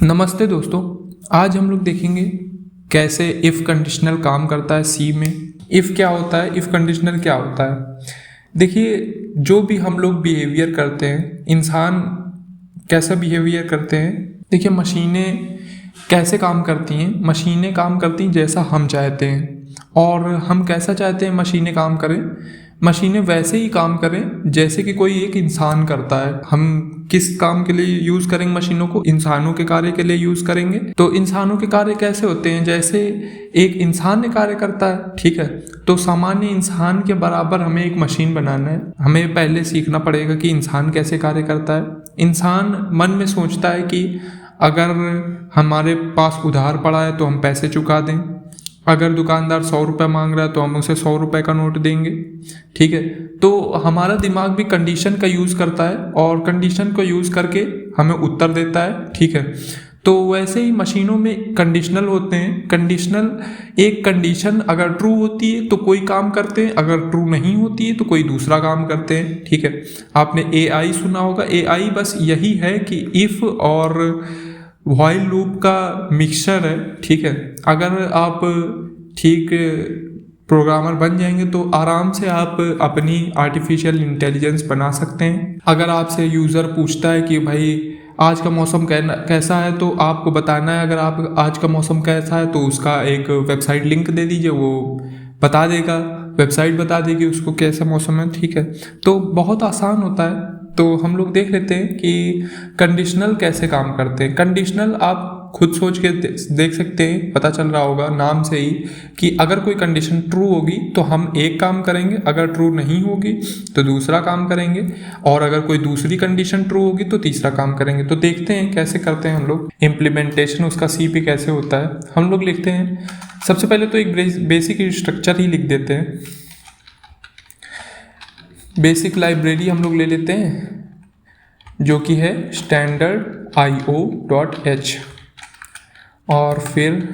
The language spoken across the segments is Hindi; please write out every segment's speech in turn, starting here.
नमस्ते दोस्तों। आज हम लोग देखेंगे कैसे इफ़ कंडीशनल काम करता है सी में। इफ़ क्या होता है, इफ़ कंडीशनल क्या होता है। देखिए, जो भी हम लोग बिहेवियर करते हैं, इंसान कैसा बिहेवियर करते हैं। देखिए, मशीनें कैसे काम करती हैं। मशीनें काम करती हैं जैसा हम चाहते हैं, और हम कैसा चाहते हैं मशीनें काम करें। मशीनें वैसे ही काम करें जैसे कि कोई एक इंसान करता है। हम किस काम के लिए यूज़ करेंगे मशीनों को? इंसानों के कार्य के लिए यूज़ करेंगे। तो इंसानों के कार्य कैसे होते हैं? जैसे एक इंसान ने कार्य करता है, ठीक है, तो सामान्य इंसान के बराबर हमें एक मशीन बनाना है। हमें पहले सीखना पड़ेगा कि इंसान कैसे कार्य करता है। इंसान मन में सोचता है कि अगर हमारे पास उधार पड़ा है तो हम पैसे चुका दें। अगर दुकानदार 100 रुपये मांग रहा है तो हम उसे 100 रुपये का नोट देंगे, ठीक है। तो हमारा दिमाग भी कंडीशन का यूज़ करता है और कंडीशन को यूज़ करके हमें उत्तर देता है, ठीक है। तो वैसे ही मशीनों में कंडीशनल होते हैं। कंडीशनल, एक कंडीशन अगर ट्रू होती है तो कोई काम करते हैं, अगर ट्रू नहीं होती है तो कोई दूसरा काम करते हैं, ठीक है। आपने AI सुना होगा। AI बस यही है कि इफ़ और व्हाइल लूप का मिक्सचर है, ठीक है। अगर आप ठीक प्रोग्रामर बन जाएंगे तो आराम से आप अपनी आर्टिफिशियल इंटेलिजेंस बना सकते हैं। अगर आपसे यूज़र पूछता है कि भाई आज का मौसम कैसा है, तो आपको बताना है अगर आप आज का मौसम कैसा है तो उसका एक वेबसाइट लिंक दे दीजिए, वो बता देगा, वेबसाइट बता देगी उसको कैसा मौसम है, ठीक है। तो बहुत आसान होता है। तो हम लोग देख लेते हैं कि कंडीशनल कैसे काम करते हैं। कंडीशनल आप खुद सोच के देख सकते हैं, पता चल रहा होगा नाम से ही कि अगर कोई कंडीशन ट्रू होगी तो हम एक काम करेंगे, अगर ट्रू नहीं होगी तो दूसरा काम करेंगे, और अगर कोई दूसरी कंडीशन ट्रू होगी तो तीसरा काम करेंगे। तो देखते हैं कैसे करते हैं हम लोग इम्प्लीमेंटेशन उसका सी पे कैसे होता है। हम लोग लिखते हैं, सबसे पहले तो एक बेसिक स्ट्रक्चर ही लिख देते हैं। बेसिक लाइब्रेरी हम लोग ले लेते हैं जो कि है standardio.h, और फिर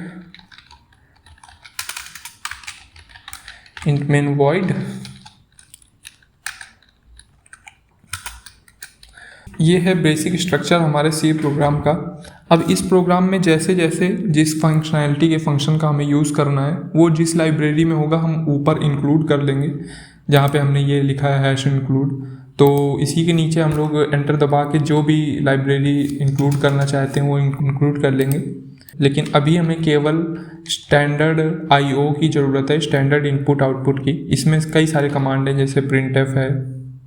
int main void। ये है बेसिक स्ट्रक्चर हमारे सी प्रोग्राम का। अब इस प्रोग्राम में जैसे जैसे जिस फंक्शनैलिटी के फंक्शन का हमें यूज़ करना है वो जिस लाइब्रेरी में होगा हम ऊपर इंक्लूड कर लेंगे, जहाँ पे हमने ये लिखा है #include। तो इसी के नीचे हम लोग एंटर दबा के जो भी लाइब्रेरी इंक्लूड करना चाहते हैं वो इंक्लूड कर लेंगे। लेकिन अभी हमें केवल स्टैंडर्ड IO की ज़रूरत है, स्टैंडर्ड इनपुट आउटपुट की। इसमें कई सारे कमांड हैं, जैसे printf है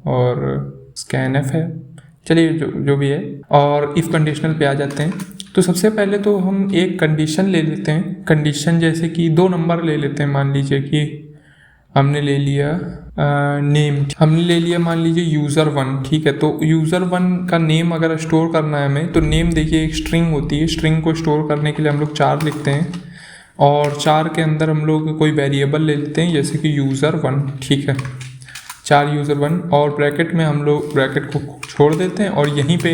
और scanf है, चलिए जो भी है। और इफ़ कंडीशनल पे आ जाते हैं। तो सबसे पहले तो हम एक कंडीशन ले लेते हैं। कंडीशन जैसे कि 2 नंबर ले लेते हैं। मान लीजिए कि हमने ले लिया नेम, हमने ले लिया मान लीजिए user1, ठीक है। तो user1 का नेम अगर स्टोर करना है हमें, तो नेम देखिए एक स्ट्रिंग होती है। स्ट्रिंग को स्टोर करने के लिए हम लोग 4 लिखते हैं, और 4 के अंदर हम लोग कोई वेरिएबल ले लेते हैं जैसे कि user1, ठीक है। 4 user1, और ब्रैकेट में हम लोग ब्रैकेट को छोड़ देते हैं और यहीं पे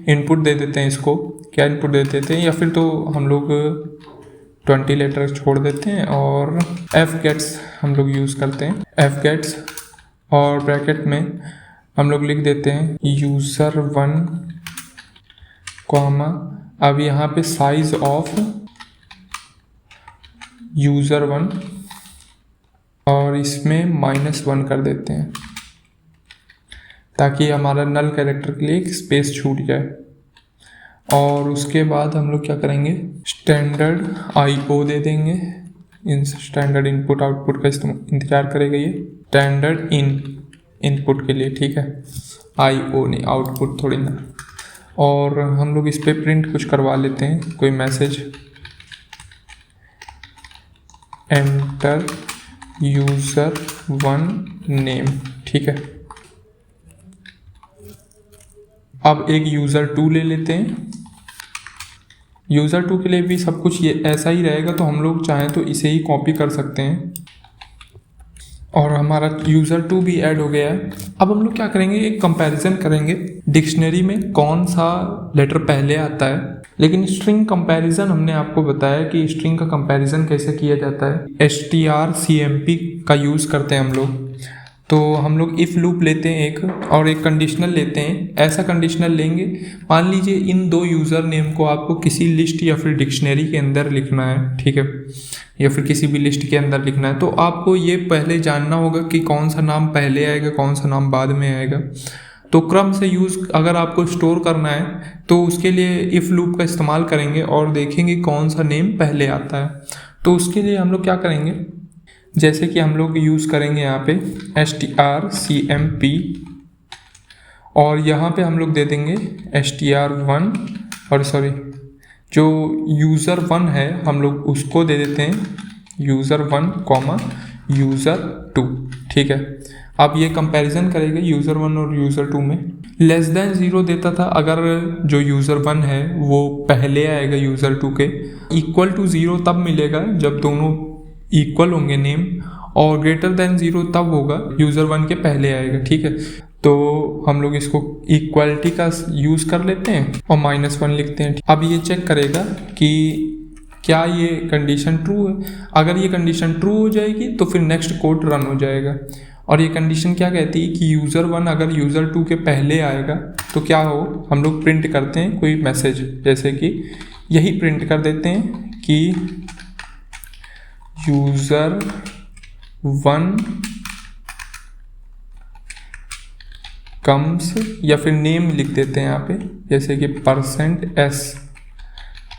इनपुट दे देते हैं। इसको क्या इनपुट दे देते हैं, या फिर तो हम लोग 20 लेटर छोड़ देते हैं, और fgets हम लोग यूज़ करते हैं, fgets। और ब्रैकेट में हम लोग लिख देते हैं user1 कॉमा, अब यहाँ पे साइज ऑफ user1, और इसमें -1 कर देते हैं ताकि हमारा नल कैरेक्टर के लिए एक स्पेस छूट जाए। और उसके बाद हम लोग क्या करेंगे, स्टैंडर्ड IO दे देंगे। इन स्टैंडर्ड इनपुट आउटपुट का इंतजार करेगा ये स्टैंडर्ड इनपुट के लिए, ठीक है। IO नहीं, आउटपुट थोड़ी ना। और हम लोग इस पर प्रिंट कुछ करवा लेते हैं, कोई मैसेज, एंटर user1 नेम, ठीक है। अब एक user2 ले लेते हैं। user2 के लिए भी सब कुछ ये ऐसा ही रहेगा, तो हम लोग चाहें तो इसे ही कॉपी कर सकते हैं, और हमारा user2 भी ऐड हो गया है। अब हम लोग क्या करेंगे, एक कंपैरिजन करेंगे डिक्शनरी में कौन सा लेटर पहले आता है। लेकिन स्ट्रिंग कंपैरिजन हमने आपको बताया कि स्ट्रिंग का कंपैरिजन कैसे किया जाता है। strcmp का यूज़ करते हैं हम लोग। तो हम लोग इफ़ लूप लेते हैं एक, और एक कंडीशनल लेते हैं। ऐसा कंडीशनल लेंगे, मान लीजिए इन दो यूज़र नेम को आपको किसी लिस्ट या फिर डिक्शनरी के अंदर लिखना है, ठीक है, या फिर किसी भी लिस्ट के अंदर लिखना है, तो आपको ये पहले जानना होगा कि कौन सा नाम पहले आएगा, कौन सा नाम बाद में आएगा। तो क्रम से यूज़ अगर आपको स्टोर करना है तो उसके लिए इफ़ लूप का इस्तेमाल करेंगे और देखेंगे कौन सा नेम पहले आता है। तो उसके लिए हम लोग क्या करेंगे, जैसे कि हम लोग यूज़ करेंगे यहाँ पे strcmp, और यहाँ पे हम लोग दे देंगे str1, और सॉरी जो user1 है हम लोग उसको दे देते हैं user1, user2, ठीक है। अब ये कंपैरिजन करेगा user1 और user2 में। लेस देन 0 देता था अगर जो user1 है वो पहले आएगा user2 के। इक्वल टू 0 तब मिलेगा जब दोनों इक्वल होंगे नेम, और ग्रेटर देन 0 तब होगा user1 के पहले आएगा, ठीक है। तो हम लोग इसको इक्वालिटी का यूज़ कर लेते हैं और -1 लिखते हैं। अब ये चेक करेगा कि क्या ये कंडीशन ट्रू है। अगर ये कंडीशन ट्रू हो जाएगी तो फिर नेक्स्ट कोड रन हो जाएगा। और ये कंडीशन क्या कहती है कि user1 अगर user2 के पहले आएगा तो क्या हो, हम लोग प्रिंट करते हैं कोई मैसेज, जैसे कि यही प्रिंट कर देते हैं कि user1 कम्स, या फिर नेम लिख देते हैं यहाँ पे, जैसे कि %s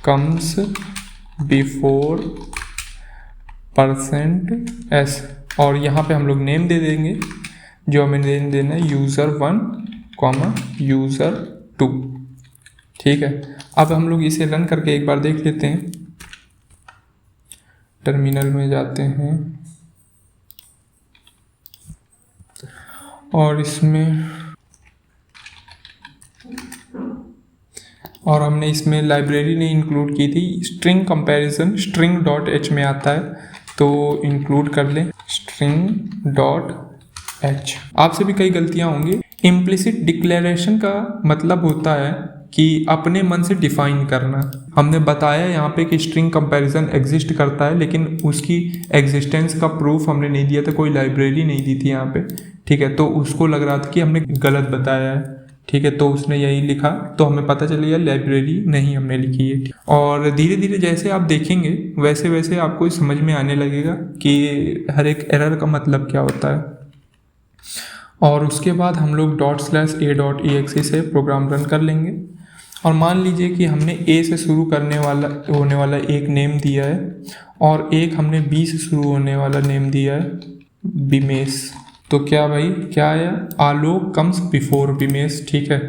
कम्स बिफोर %s, और यहाँ पे हम लोग नेम दे देंगे, जो हमें नेम देना है user1, user2, ठीक है। अब हम लोग इसे रन करके एक बार देख लेते हैं। टर्मिनल में जाते हैं और इसमें, और हमने इसमें लाइब्रेरी नहीं इंक्लूड की थी, स्ट्रिंग कंपैरिजन string.h में आता है, तो इंक्लूड कर लें string.h। आपसे भी कई गलतियां होंगी। इम्प्लिसिट डिक्लेरेशन का मतलब होता है कि अपने मन से डिफाइन करना। हमने बताया यहाँ पे कि स्ट्रिंग कंपैरिजन एग्जिस्ट करता है, लेकिन उसकी एग्जिस्टेंस का प्रूफ हमने नहीं दिया था, कोई लाइब्रेरी नहीं दी थी यहाँ पे, ठीक है। तो उसको लग रहा था कि हमने गलत बताया है, ठीक है, तो उसने यही लिखा, तो हमें पता चल गया लाइब्रेरी नहीं हमने लिखी है। और धीरे धीरे जैसे आप देखेंगे वैसे वैसे आपको समझ में आने लगेगा कि हर एक एरर का मतलब क्या होता है। और उसके बाद हम लोग ./a.exe से प्रोग्राम रन कर लेंगे। और मान लीजिए कि हमने A से शुरू होने वाला एक नेम दिया है, और एक हमने B से शुरू होने वाला नेम दिया है बिमेश। तो क्या भाई, क्या आया, आलोक कम्स बिफोर बिमेश, ठीक है,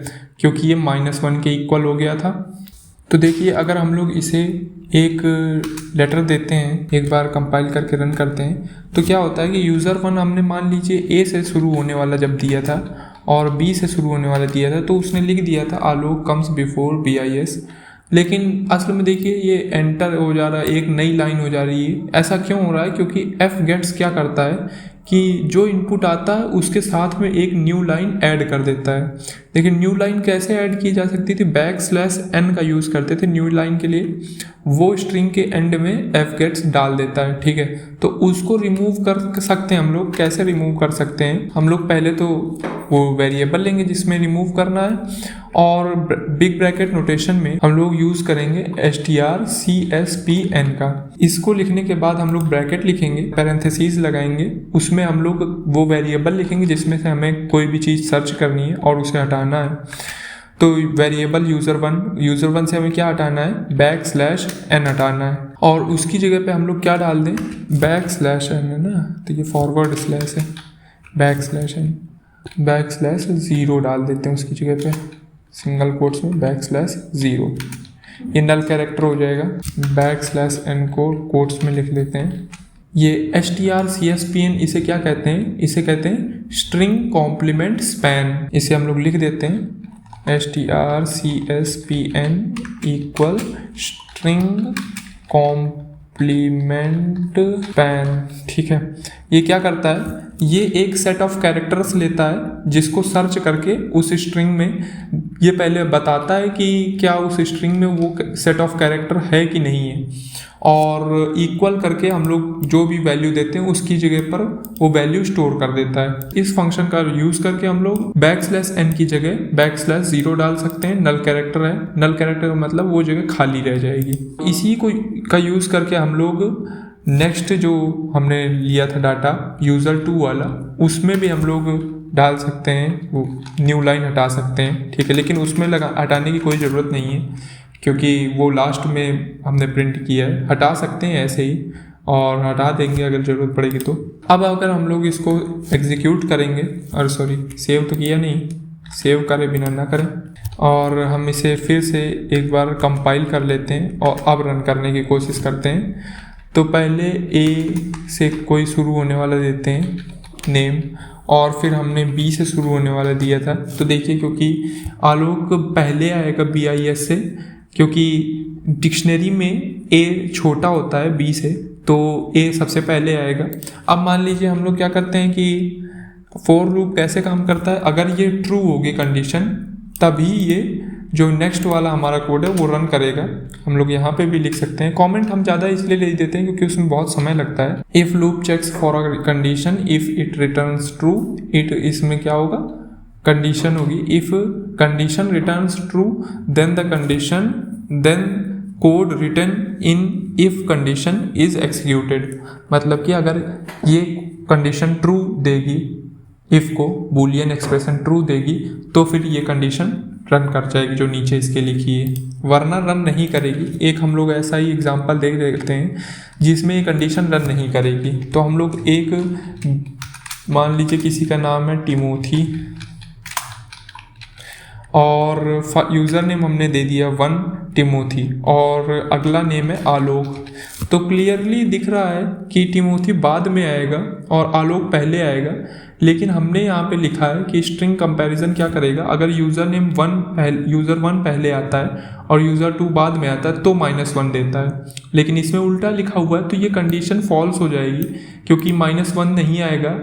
क्योंकि ये -1 के इक्वल हो गया था। तो देखिए अगर हम लोग इसे एक लेटर देते हैं, एक बार कंपाइल करके रन करते हैं, तो क्या होता है कि user1 हमने मान लीजिए A से शुरू होने वाला जब दिया था और B से शुरू होने वाला दिया था, तो उसने लिख दिया था आलोक कम्स बिफोर BIS, लेकिन असल में देखिए ये एंटर हो जा रहा है, एक नई लाइन हो जा रही है। ऐसा क्यों हो रहा है, क्योंकि fgets क्या करता है कि जो इनपुट आता है उसके साथ में एक न्यू लाइन ऐड कर देता है। लेकिन न्यू लाइन कैसे ऐड की जा सकती थी, \n का यूज़ करते थे न्यू लाइन के लिए, वो स्ट्रिंग के एंड में fgets डाल देता है, ठीक है। तो उसको रिमूव कर सकते हैं हम लोग। कैसे रिमूव कर सकते हैं, हम लोग पहले तो वो वेरिएबल लेंगे जिसमें रिमूव करना है, और बिग ब्रैकेट नोटेशन में हम लोग यूज़ करेंगे strcspn का। इसको लिखने के बाद हम लोग ब्रैकेट लिखेंगे, पैरेंथेसिस लगाएंगे, उसमें हम लोग वो वेरिएबल लिखेंगे जिसमें से हमें कोई भी चीज़ सर्च करनी है और उसे हटाना है। तो वेरिएबल user1 से हमें क्या हटाना है, \n हटाना है, और उसकी जगह पे हम लोग क्या डाल दें, \n है ना, तो ये फॉरवर्ड स्लैश है, \0 डाल देते हैं उसकी जगह पे, सिंगल कोट्स में \0, ये नल कैरेक्टर हो जाएगा। \n को कोट्स में लिख लेते हैं। ये strcspn इसे क्या कहते हैं, इसे कहते हैं स्ट्रिंग कॉम्प्लीमेंट स्पैन। इसे हम लोग लिख देते हैं strcspn equal string complement span, ठीक है। ये क्या करता है, ये एक सेट ऑफ कैरेक्टर्स लेता है जिसको सर्च करके उस स्ट्रिंग में ये पहले बताता है कि क्या उस स्ट्रिंग में वो सेट ऑफ कैरेक्टर है कि नहीं है, और इक्वल करके हम लोग जो भी वैल्यू देते हैं उसकी जगह पर वो वैल्यू स्टोर कर देता है। इस फंक्शन का यूज़ करके हम लोग \n की जगह \0 डाल सकते हैं। नल कैरेक्टर है, नल कैरेक्टर का मतलब वो जगह खाली रह जाएगी। इसी को का यूज़ करके हम लोग नेक्स्ट जो हमने लिया था डाटा user2 वाला, उसमें भी हम लोग डाल सकते हैं, वो न्यू लाइन हटा सकते हैं, ठीक है। लेकिन उसमें हटाने की कोई ज़रूरत नहीं है क्योंकि वो लास्ट में हमने प्रिंट किया है। हटा सकते हैं ऐसे ही और हटा देंगे अगर ज़रूरत पड़ेगी तो। अब अगर हम लोग इसको एग्जीक्यूट करेंगे, और सॉरी सेव तो किया नहीं, सेव करे बिना ना करें, और हम इसे फिर से एक बार कंपाइल कर लेते हैं और अब रन करने की कोशिश करते हैं। तो पहले ए से कोई शुरू होने वाला देते हैं नेम, और फिर हमने बी से शुरू होने वाला दिया था। तो देखिए क्योंकि आलोक पहले आएगा BIS से, क्योंकि डिक्शनरी में ए छोटा होता है बी से, तो ए सबसे पहले आएगा। अब मान लीजिए हम लोग क्या करते हैं कि फॉर लूप कैसे काम करता है, अगर ये ट्रू होगी कंडीशन तभी ये जो नेक्स्ट वाला हमारा कोड है वो रन करेगा। हम लोग यहाँ पे भी लिख सकते हैं। कमेंट हम ज़्यादा इसलिए ले देते हैं क्योंकि उसमें बहुत समय लगता है। If loop checks for a condition if it returns true, it इसमें क्या होगा, कंडीशन होगी। If condition returns true then the condition then code return in if condition is executed. मतलब कि अगर ये कंडीशन ट्रू देगी, इफ़ को बूलियन एक्सप्रेशन ट्रू देगी, तो फिर ये कंडीशन रन कर जाएगी जो नीचे इसके लिखी है, वरना रन नहीं करेगी। एक हम लोग ऐसा ही एग्जांपल देख देते हैं जिसमें ये कंडीशन रन नहीं करेगी। तो हम लोग एक मान लीजिए किसी का नाम है टिमोथी और यूज़र नेम हमने दे दिया 1 टिमोथी और अगला नेम है आलोक। तो क्लियरली दिख रहा है कि टिमोथी बाद में आएगा और आलोक पहले आएगा, लेकिन हमने यहाँ पे लिखा है कि स्ट्रिंग कंपैरिजन क्या करेगा, अगर यूज़र 1 पहले आता है और user2 बाद में आता है तो -1 देता है। लेकिन इसमें उल्टा लिखा हुआ है तो ये कंडीशन फॉल्स हो जाएगी क्योंकि -1 नहीं आएगा।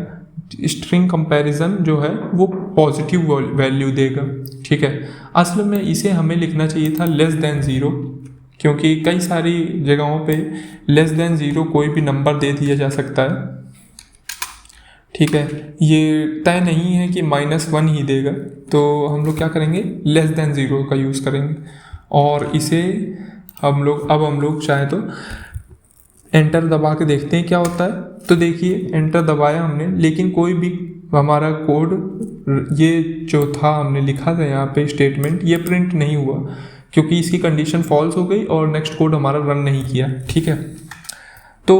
स्ट्रिंग कंपैरिजन जो है वो पॉजिटिव वैल्यू देगा, ठीक है। असल में इसे हमें लिखना चाहिए था <0, क्योंकि कई सारी जगहों पे <0 कोई भी नंबर दे दिया जा सकता है, ठीक है। ये तय नहीं है कि -1 ही देगा, तो हम लोग क्या करेंगे, <0 का यूज़ करेंगे। और इसे हम लोग चाहे तो एंटर दबा के देखते हैं क्या होता है। तो देखिए एंटर दबाया हमने, लेकिन कोई भी हमारा कोड ये जो था हमने लिखा था यहाँ पे स्टेटमेंट, ये प्रिंट नहीं हुआ क्योंकि इसकी कंडीशन फॉल्स हो गई और नेक्स्ट कोड हमारा रन नहीं किया, ठीक है। तो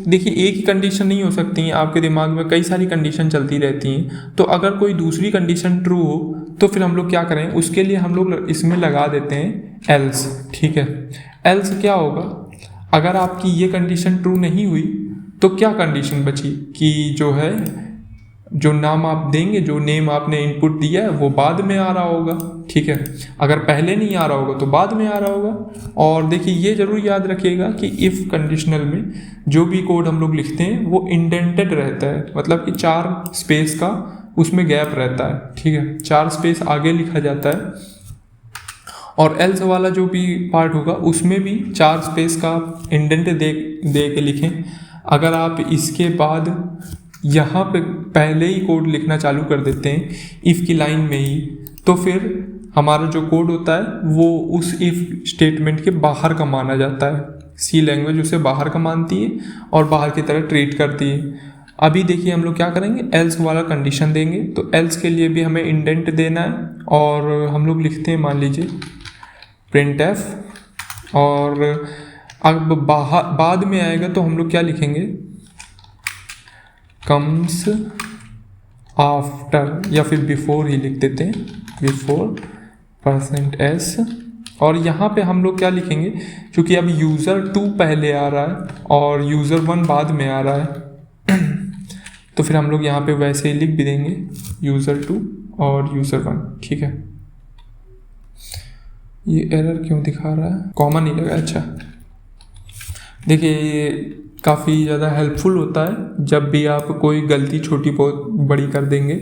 देखिए एक ही कंडीशन नहीं हो सकती है, आपके दिमाग में कई सारी कंडीशन चलती रहती हैं। तो अगर कोई दूसरी कंडीशन ट्रू हो तो फिर हम लोग क्या करें, उसके लिए हम लोग इसमें लगा देते हैं एल्स, ठीक है। एल्स क्या होगा, अगर आपकी ये कंडीशन ट्रू नहीं हुई तो क्या कंडीशन बची कि जो नाम आप देंगे, जो नेम आपने इनपुट दिया है वो बाद में आ रहा होगा, ठीक है। अगर पहले नहीं आ रहा होगा तो बाद में आ रहा होगा। और देखिए ये जरूर याद रखिएगा कि इफ़ कंडीशनल में जो भी कोड हम लोग लिखते हैं वो इंडेंटेड रहता है, मतलब कि 4 स्पेस का उसमें गैप रहता है, ठीक है। 4 स्पेस आगे लिखा जाता है और एल्स वाला जो भी पार्ट होगा उसमें भी 4 स्पेस का इंडेंट दे के लिखें। अगर आप इसके बाद यहाँ पे पहले ही कोड लिखना चालू कर देते हैं इफ़ की लाइन में ही, तो फिर हमारा जो कोड होता है वो उस इफ़ स्टेटमेंट के बाहर का माना जाता है। सी लैंग्वेज उसे बाहर का मानती है और बाहर की तरह ट्रीट करती है। अभी देखिए हम लोग क्या करेंगे, एल्स वाला कंडीशन देंगे। तो एल्स के लिए भी हमें इंडेंट देना है और हम लोग लिखते हैं मान लीजिए printf, और अब बाद में आएगा तो हम लोग क्या लिखेंगे, कम्स आफ्टर, या फिर बिफोर ही लिख देते हैं, बिफोर %s। और यहाँ पे हम लोग क्या लिखेंगे, क्योंकि अब user2 पहले आ रहा है और user1 बाद में आ रहा है तो फिर हम लोग यहाँ पे वैसे ही लिख भी देंगे user2 और user1, ठीक है। ये एरर क्यों दिखा रहा है, कॉमन ही लगा, अच्छा। देखिए ये काफ़ी ज़्यादा हेल्पफुल होता है। जब भी आप कोई गलती छोटी बहुत बड़ी कर देंगे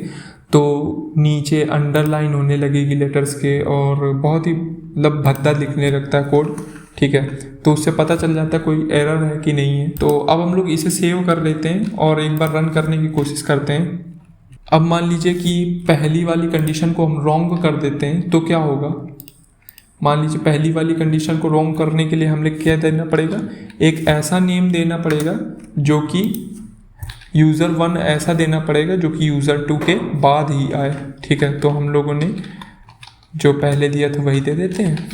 तो नीचे अंडरलाइन होने लगेगी लेटर्स के और बहुत ही मतलब भद्दा लिखने लगता है कोड, ठीक है। तो उससे पता चल जाता है कोई एरर है कि नहीं है। तो अब हम लोग इसे सेव कर लेते हैं और एक बार रन करने की कोशिश करते हैं। अब मान लीजिए कि पहली वाली कंडीशन को हम रॉन्ग कर देते हैं तो क्या होगा। मान लीजिए पहली वाली कंडीशन को रॉन्ग करने के लिए हमें क्या देना पड़ेगा, एक ऐसा नेम देना पड़ेगा जो कि user1 ऐसा देना पड़ेगा जो कि user2 के बाद ही आए, ठीक है। तो हम लोगों ने जो पहले दिया था वही दे देते हैं।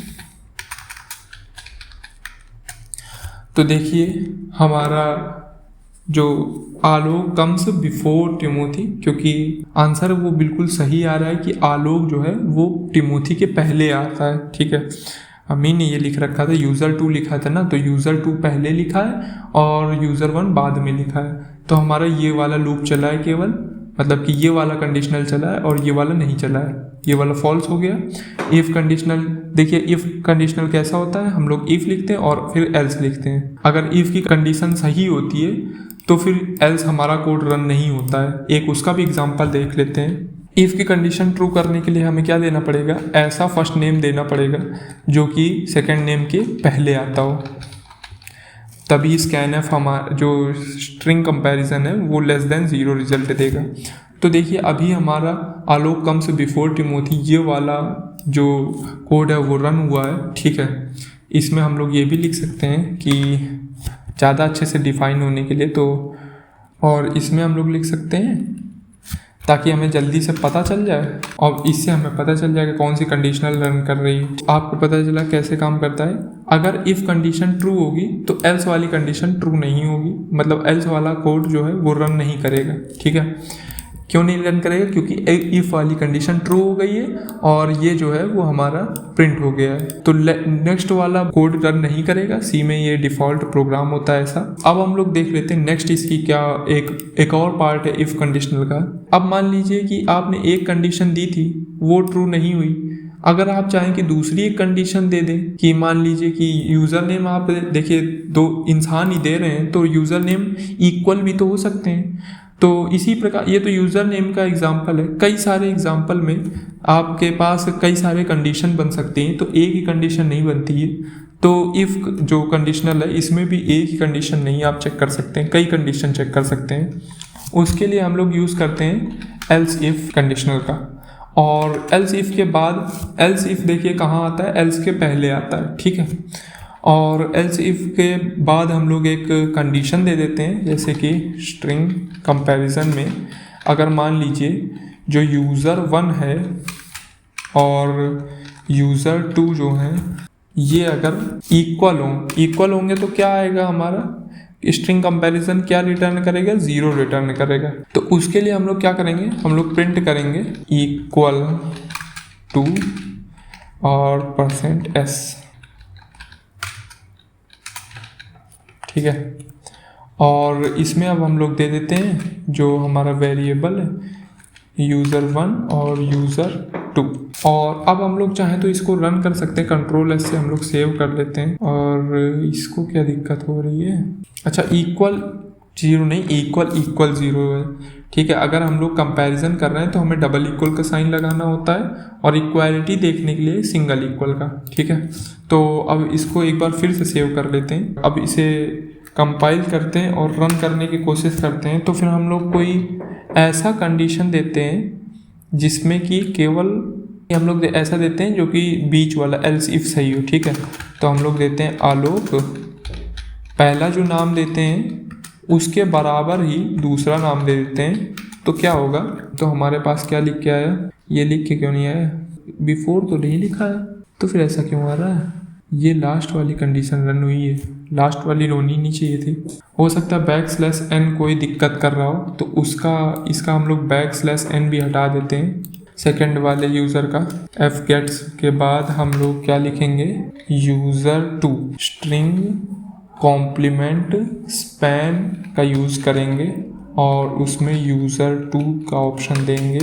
तो देखिए हमारा जो आलोक कम्स बिफोर टिमोथी, क्योंकि आंसर वो बिल्कुल सही आ रहा है कि आलोक जो है वो टिमोथी के पहले आता है, ठीक है। अम्मी ने ये लिख रखा था user2 लिखा था ना, तो user2 पहले लिखा है और user1 बाद में लिखा है। तो हमारा ये वाला लूप चला है केवल, मतलब कि ये वाला कंडीशनल चला है और ये वाला नहीं चला है, ये वाला फॉल्स हो गया। इफ़ कंडीशनल, देखिए इफ़ कंडीशनल कैसा होता है, हम लोग इफ़ लिखते हैं और फिर एल्स लिखते हैं। अगर इफ़ की कंडीशन सही होती है तो फिर एल्स हमारा कोड रन नहीं होता है। एक उसका भी एग्जांपल देख लेते हैं। इफ़ की कंडीशन ट्रू करने के लिए हमें क्या देना पड़ेगा, ऐसा फर्स्ट नेम देना पड़ेगा जो कि सेकंड नेम के पहले आता हो, तभी स्कैनफ हमारा जो स्ट्रिंग कंपैरिजन है वो लेस देन 0 रिजल्ट देगा। तो देखिए अभी हमारा आलोक कम्स बिफोर टिमोथी ये वाला जो कोड है वो रन हुआ है, ठीक है। इसमें हम लोग ये भी लिख सकते हैं कि ज़्यादा अच्छे से डिफाइन होने के लिए, तो और इसमें हम लोग लिख सकते हैं ताकि हमें जल्दी से पता चल जाए और इससे हमें पता चल जाएगा कौन सी कंडीशनल रन कर रही है। आपको पता चला कैसे काम करता है। अगर इफ़ कंडीशन ट्रू होगी तो एल्स वाली कंडीशन ट्रू नहीं होगी, मतलब एल्स वाला कोड जो है वो रन नहीं करेगा, ठीक है। क्यों नहीं रन करेगा, क्योंकि इफ़ वाली कंडीशन ट्रू हो गई है और ये जो है वो हमारा प्रिंट हो गया है, तो नेक्स्ट वाला कोड रन नहीं करेगा। सी में ये डिफ़ॉल्ट प्रोग्राम होता है ऐसा। अब हम लोग देख लेते हैं नेक्स्ट इसकी क्या एक और पार्ट है इफ़ कंडीशनल का। अब मान लीजिए कि आपने एक कंडीशन दी थी वो ट्रू नहीं हुई, अगर आप चाहें कि दूसरी एक कंडीशन दे दें कि मान लीजिए कि यूज़र नेम आप देखिए दो इंसान ही दे रहे हैं तो यूज़र नेम इक्वल भी तो हो सकते हैं। तो इसी प्रकार ये तो यूज़र नेम का एग्जांपल है, कई सारे एग्जांपल में आपके पास कई सारे कंडीशन बन सकती हैं, तो एक ही कंडीशन नहीं बनती है। तो इफ़ जो कंडीशनल है इसमें भी एक ही कंडीशन नहीं आप चेक कर सकते हैं, कई कंडीशन चेक कर सकते हैं। उसके लिए हम लोग यूज़ करते हैं एल्स इफ़ कंडीशनल का। और एल्स इफ़ के बाद, एल्स इफ़ देखिए कहाँ आता है, एल्स के पहले आता है, ठीक है। और एल्स इफ़ के बाद हम लोग एक कंडीशन दे देते हैं, जैसे कि स्ट्रिंग कंपैरिजन में अगर मान लीजिए जो user1 है और user2 जो है ये अगर इक्वल होंगे तो क्या आएगा हमारा, स्ट्रिंग कंपैरिजन क्या रिटर्न करेगा, 0 रिटर्न करेगा। तो उसके लिए हम लोग क्या करेंगे, हम लोग प्रिंट करेंगे इक्वल टू और %s, ठीक है। और इसमें अब हम लोग दे देते हैं जो हमारा वेरिएबल है user1 और user2। और अब हम लोग चाहें तो इसको रन कर सकते हैं, Ctrl+S से हम लोग सेव कर लेते हैं। और इसको क्या दिक्कत हो रही है, अच्छा इक्वल 0 नहीं, इक्वल 0 है, ठीक है। अगर हम लोग कंपैरिजन कर रहे हैं तो हमें डबल इक्वल का साइन लगाना होता है और इक्वालिटी देखने के लिए सिंगल इक्वल का, ठीक है। तो अब इसको एक बार फिर से सेव कर लेते हैं। अब इसे कंपाइल करते हैं और रन करने की कोशिश करते हैं। तो फिर हम लोग कोई ऐसा कंडीशन देते हैं जिसमें कि केवल हम लोग ऐसा देते हैं जो कि बीच वाला एल्स इफ सही हो, ठीक है। तो हम लोग देते हैं आलोक, पहला जो नाम देते हैं उसके बराबर ही दूसरा नाम दे देते हैं। तो क्या होगा, तो हमारे पास क्या लिख के आया, ये लिख के क्यों नहीं आया, बिफोर तो नहीं लिखा है, तो फिर ऐसा क्यों आ रहा है। ये लास्ट वाली कंडीशन रन हुई है, लास्ट वाली रोनी नहीं चाहिए थी। हो सकता है \n कोई दिक्कत कर रहा हो, तो इसका हम लोग \n भी हटा देते हैं सेकंड वाले यूज़र का। fgets के बाद हम लोग क्या लिखेंगे, user2 स्ट्रिंग कॉम्प्लीमेंट स्पैन का यूज़ करेंगे और उसमें user2 का ऑप्शन देंगे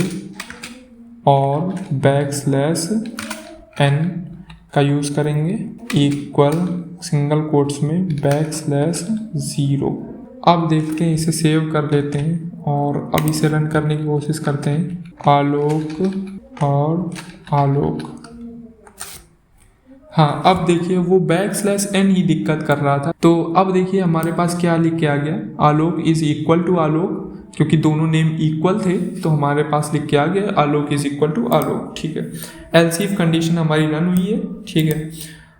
और \n का यूज़ करेंगे इक्वल सिंगल कोट्स में \0। अब देखते हैं, इसे सेव कर लेते हैं और अब इसे रन करने की कोशिश करते हैं। आलोक और आलोक, हाँ अब देखिए वो \n ही दिक्कत कर रहा था। तो अब देखिए हमारे पास क्या लिख के आ गया, आलोक इज इक्वल टू आलोक, क्योंकि दोनों नेम इक्वल थे तो हमारे पास लिख के आ गया आलोक इज इक्वल टू आलोक। ठीक है, एल्स इफ कंडीशन हमारी रन हुई है। ठीक है,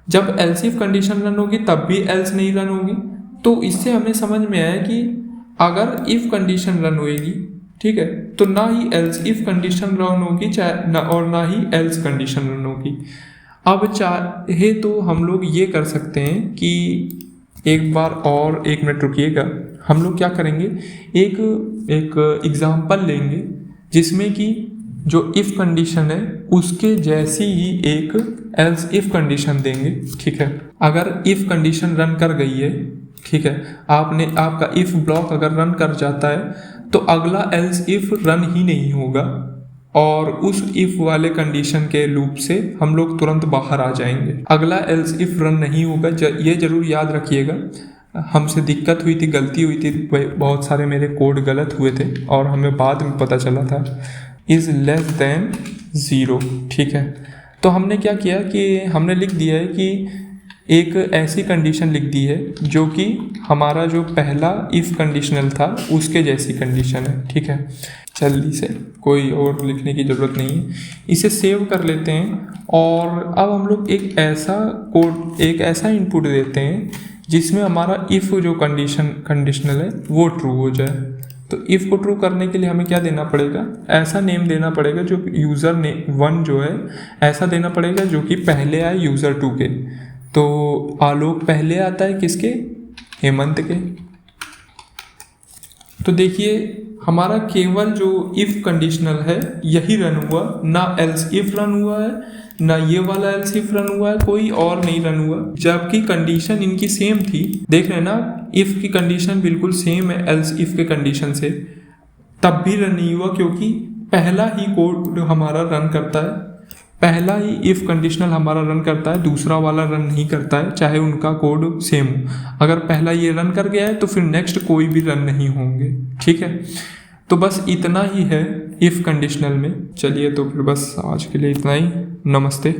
जब एल्स इफ कंडीशन रन होगी तब भी एल्स नहीं रन होगी। तो इससे हमें समझ में आया कि अगर इफ कंडीशन रन होएगी, ठीक है, तो ना ही एल्स इफ कंडीशन रन होगी चाहे और ना ही एल्स कंडीशन रन होगी। अब चाहे तो हम लोग ये कर सकते हैं कि एक बार और 1 मिनट रुकिएगा, हम लोग क्या करेंगे, एक एग्जाम्पल लेंगे जिसमें कि जो इफ़ कंडीशन है उसके जैसी ही एक एल्स इफ़ कंडीशन देंगे। ठीक है, अगर इफ़ कंडीशन रन कर गई है, ठीक है, आपका इफ़ ब्लॉक अगर रन कर जाता है तो अगला एल्स इफ़ रन ही नहीं होगा और उस इफ़ वाले कंडीशन के लूप से हम लोग तुरंत बाहर आ जाएंगे। अगला एल्स इफ़ रन नहीं होगा, ये जरूर याद रखिएगा। हमसे दिक्कत हुई थी, गलती हुई थी, बहुत सारे मेरे कोड गलत हुए थे और हमें बाद में पता चला था इज़ लेस देन 0। ठीक है, तो हमने क्या किया कि हमने लिख दिया है कि एक ऐसी कंडीशन लिख दी है जो कि हमारा जो पहला इफ़ कंडीशनल था उसके जैसी कंडीशन है। ठीक है, जल्दी से, कोई और लिखने की ज़रूरत नहीं है, इसे सेव कर लेते हैं और अब हम लोग एक ऐसा इनपुट देते हैं जिसमें हमारा इफ़ जो कंडीशनल है वो ट्रू हो जाए। तो इफ़ को ट्रू करने के लिए हमें क्या देना पड़ेगा, ऐसा नेम देना पड़ेगा जो यूज़र नेम 1 जो है ऐसा देना पड़ेगा जो कि पहले आए यूज़र 2 के। तो आलोक पहले आता है किसके, हेमंत के। तो देखिए हमारा केवल जो इफ़ कंडीशनल है यही रन हुआ, ना एल्स इफ़ रन हुआ है, ना ये वाला एल्स इफ रन हुआ है, कोई और नहीं रन हुआ, जबकि कंडीशन इनकी सेम थी। देख रहे हैं ना, इफ़ की कंडीशन बिल्कुल सेम है एल्स इफ़ के कंडीशन से, तब भी रन नहीं हुआ क्योंकि पहला ही कोड हमारा रन करता है, पहला ही इफ़ कंडीशनल हमारा रन करता है, दूसरा वाला रन नहीं करता है, चाहे उनका कोड सेम हो। अगर पहला ये रन कर गया है तो फिर नेक्स्ट कोई भी रन नहीं होंगे। ठीक है, तो बस इतना ही है इफ़ कंडीशनल में। चलिए तो फिर बस आज के लिए इतना ही, नमस्ते।